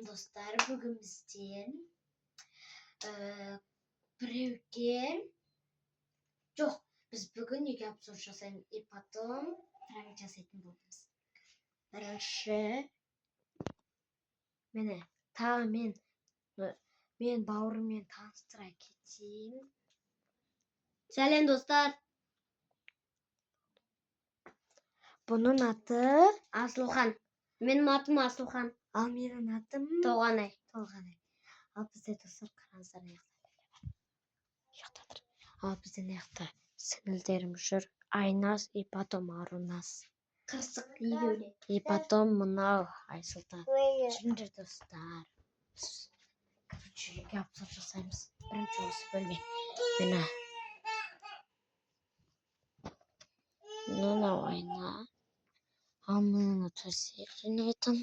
dostlar, bugün bizden Brevgen yok, biz bugün yük yapacağız ipatım traviças etin buldum. Бірінші міне тағы мен бауырыммен таныстыра кетейін. Сәлем достар. Бұның аты Асылхан. Менің атым Асылхан. Ал менің атым Толғанай. Ал бізде достар қараңыздар аяқтадыр. Ал бізден аяқта сіңілдерім жүр. Айнас, Ипатом, Арунас. Қырсық үйеулі. Ипатом мынау Айсұлтан. Жүріңдер достар. Короче, апсап жасаймыз. Бірінші осы бөлме. Мынау айна. Ал мынау төсек жинайтын.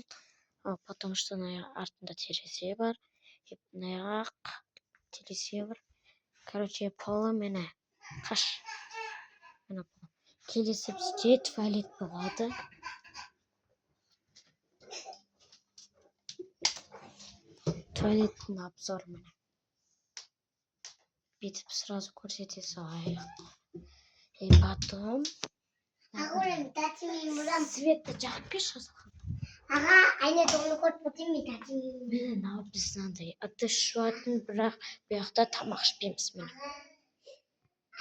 Потому что артында терезе бар. Мынаяқ терезе бар. Короче, полы міне. Қаш. Міне полы. Келесі бізде туалет болады. Туалеттің обзор міне. Бүйтіп сразу көрсетесі аяқ. И потом светті жағып берші Асылхан. Аға, айна тоғыны көріп ми тәтім. Міне мынау біз андай ыдыс жуатын, бірақ бұяқта тамақ ішпейміз міне.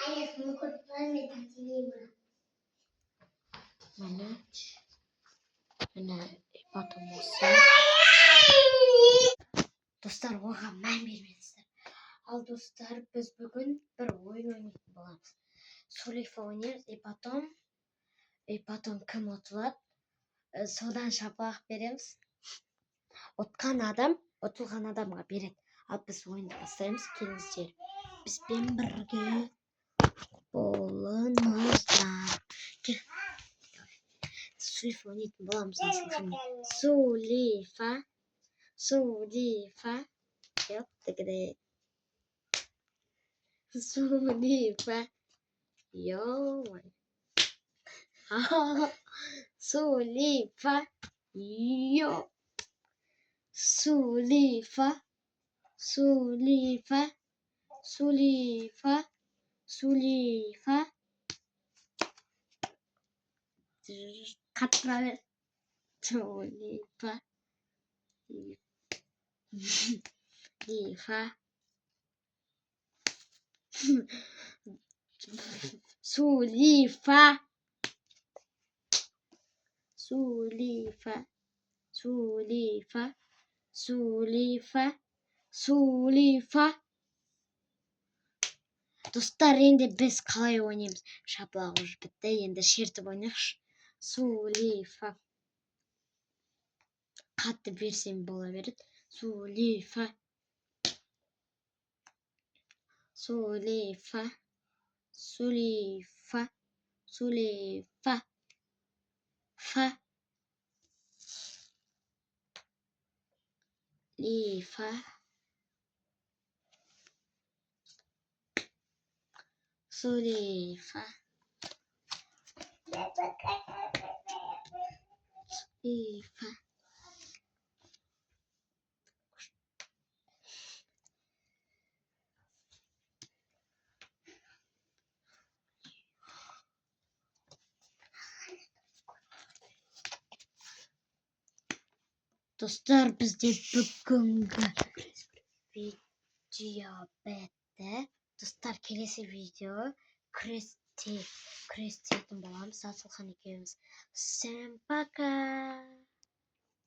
Айна тоғыны көріп ми тәтім. Міне потом осы. Достар, оған мән бермеңіздер. Ал достар, біз бүгін бір ойын ойнайтын боламыз. Солифа ойнаймыз, и потом кім ұтылады, содан шапалақ береміз. Ұтылған адамға береді. Ал біз ойынды бастаймыз, келіңіздер. Бізбен бірге болыңыздар. Солифа ойнайтын боламыз. Солифа. Солифа. Йой. Солифа. Йо. Солифа. Қатыра бер. Солифа. Достар, енді біз қалай ойнаймыз? Шапалақ уже бітті, енді шертіп ойнайықшы. Солифа. Қатты берсем бола береді. Солифа. Фа. Лифа. Солифа. Dostlar, bizde бүгінгі видео бітті. Dostlar, келесі видео крестетін боламыз. Асылхан екеуміз. Всем пока!